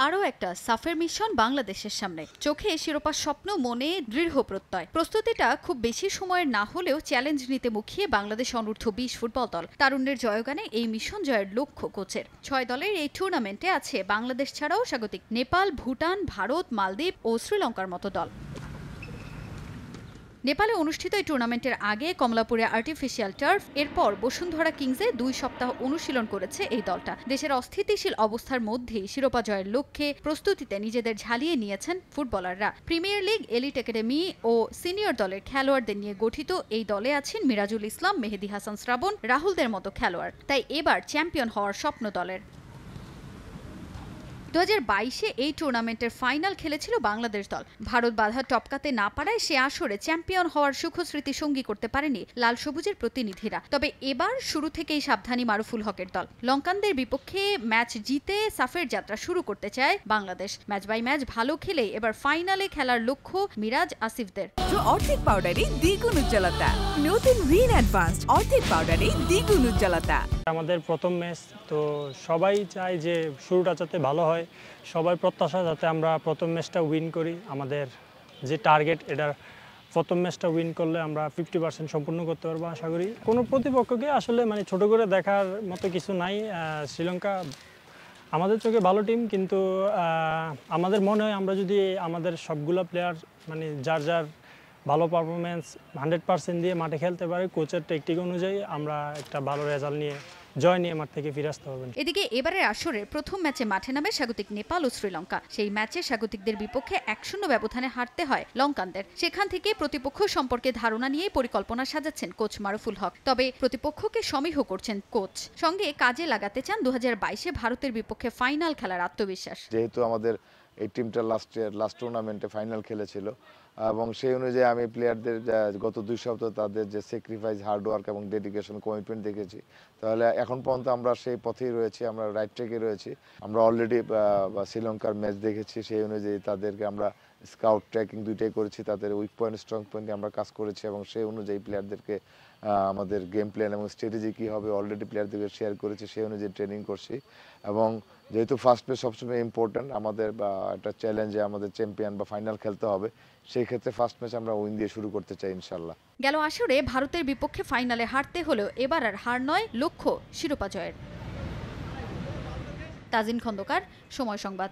আরও একটা সাফের মিশন বাংলাদেশের সামনে। চোখে শিরোপার স্বপ্ন, মনে দৃঢ় প্রত্যয়। প্রস্তুতিটা খুব বেশি সময়ের না হলেও চ্যালেঞ্জ নিতে মুখিয়ে বাংলাদেশ অনূর্ধ্ব-20 ফুটবল দল। তারুণ্যের জয়গানে এই মিশন জয়ের লক্ষ্য কোচের। 6 দলের এই টুর্নামেন্টে আছে বাংলাদেশ ছাড়াও স্বাগতিক নেপাল, ভুটান, ভারত, মালদ্বীপ ও শ্রীলঙ্কার মতো দল। নেপালে অনুষ্ঠিত এই টুর্নামেন্টের আগে কমলাপুরে আর্টিফিশিয়াল টার্ফ, এরপর বসুন্ধরা কিংসে 2 সপ্তাহ অনুশীলন করেছে এই দলটা। দেশের অস্থিতিশীল অবস্থার মধ্যেই শিরোপা জয়ের লক্ষ্যে প্রস্তুতিতে নিজেদের ঝালিয়ে নিয়েছেন ফুটবলাররা। প্রিমিয়ার লিগ, এলিট একাডেমি ও সিনিয়র দলের খেলোয়াড়দের নিয়ে গঠিত এই দলে আছেন মিরাজুল ইসলাম, মেহেদী হাসান শ্রাবণ, রাহুলদের মতো খেলোয়াড়। তাই এবার চ্যাম্পিয়ন হওয়ার স্বপ্ন দলের। 2022-এ এই টুর্নামেন্টের ফাইনাল খেলেছিল বাংলাদেশ দল। ভারত বাধা টপকাতে না পারায় সে আসরে চ্যাম্পিয়ন হওয়ার সুখস্মৃতি সঙ্গী করতে পারেনি লাল সবুজের প্রতিনিধিরা। তবে এবার শুরু থেকেই সাবধানী মারুফুল হকের দল। লঙ্কানদের বিপক্ষে ম্যাচ জিতে সাফের যাত্রা শুরু করতে চায় বাংলাদেশ। ম্যাচ বাই ম্যাচ ভালো খেলে এবার ফাইনালে খেলার লক্ষ্য মিরাজ আসিফদের। অর্ধেক পাউডারে দ্বিগুণ উজ্জ্বলতা, নতুন রিন অ্যাডভান্সড অর্ধেক পাউডারে দ্বিগুণ উজ্জ্বলতা। আমাদের প্রথম ম্যাচ, তো সবাই চায় যে শুরুটা যাতে ভালো হয়। সবাই প্রত্যাশা যাতে আমরা প্রথম ম্যাচটা উইন করি। আমাদের যে টার্গেট, এটার প্রথম ম্যাচটা উইন করলে আমরা 50% সম্পূর্ণ করতে পারবো আশা করি। কোনো প্রতিপক্ষকে আসলে ছোট করে দেখার মতো কিছু নাই। শ্রীলঙ্কা আমাদের চোখে ভালো টিম, কিন্তু আমাদের মনে হয় আমরা যদি আমাদের সবগুলো প্লেয়ার যার যার ভালো পারফরমেন্স 100% দিয়ে মাঠে খেলতে পারে, কোচের টেকটিক অনুযায়ী আমরা একটা ভালো রেজাল্ট নিয়ে জয় নিয়ে মাঠ থেকে ফিরে আসতে হবে। এদিকে এবারের আসরের প্রথম ম্যাচে মাঠে নামে স্বাগতিক নেপাল ও শ্রীলঙ্কা। সেই ম্যাচে স্বাগতিকদের বিপক্ষে 1-0 ব্যবধানে হারতে হয় লঙ্কানদের। সেখান থেকে প্রতিপক্ষ সম্পর্কে ধারণা নিয়ে পরিকল্পনা সাজাচ্ছেন কোচ মারুফুল হক। তবে প্রতিপক্ষকে সমীহ করছেন কোচ, সঙ্গে কাজে লাগাতে চান 2022-এ ভারতের বিপক্ষে ফাইনাল খেলার আত্মবিশ্বাস। যেহেতু আমাদের এই টিমটা লাস্ট টুর্নামেন্টে ফাইনাল খেলেছিল এবং সেই অনুযায়ী আমি প্লেয়ারদের গত 2 সপ্তাহ তাদের যে স্যাক্রিফাইস, হার্ডওয়ার্ক এবং ডেডিকেশন, কমিটমেন্ট দেখেছি। তাহলে এখন পর্যন্ত আমরা সেই পথেই রয়েছি, আমরা রাইট ট্র্যাকে রয়েছি। আমরা অলরেডি শ্রীলঙ্কার ম্যাচ দেখেছি, সেই অনুযায়ী তাদেরকে আমরা স্কাউট ট্র্যাকিং দুইটাই করেছি। তাদের উইক পয়েন্ট, স্ট্রং পয়েন্টে আমরা কাজ করেছি এবং সেই অনুযায়ী প্লেয়ারদেরকে আমাদের গেম প্ল্যান এবং স্ট্র্যাটেজি কী হবে অলরেডি প্লেয়ারদেরকে শেয়ার করেছি, সেই অনুযায়ী ট্রেনিং করছি। এবং যেহেতু ফার্স্ট ম্যাচ সবসময় ইম্পর্ট্যান্ট, আমাদের একটা চ্যালেঞ্জে আমাদের চ্যাম্পিয়ন বা ফাইনাল খেলতে হবে, সেই ক্ষেত্রে ফার্স্ট ম্যাচ আমরা উইন দিয়ে শুরু করতে চাই ইনশাল্লাহ। গেল আসরে ভারতের বিপক্ষে ফাইনালে হারতে হলেও এবার আর হার নয়, লক্ষ্য শিরোপা জয়ের। তাজিন খন্দকার, সময় সংবাদ।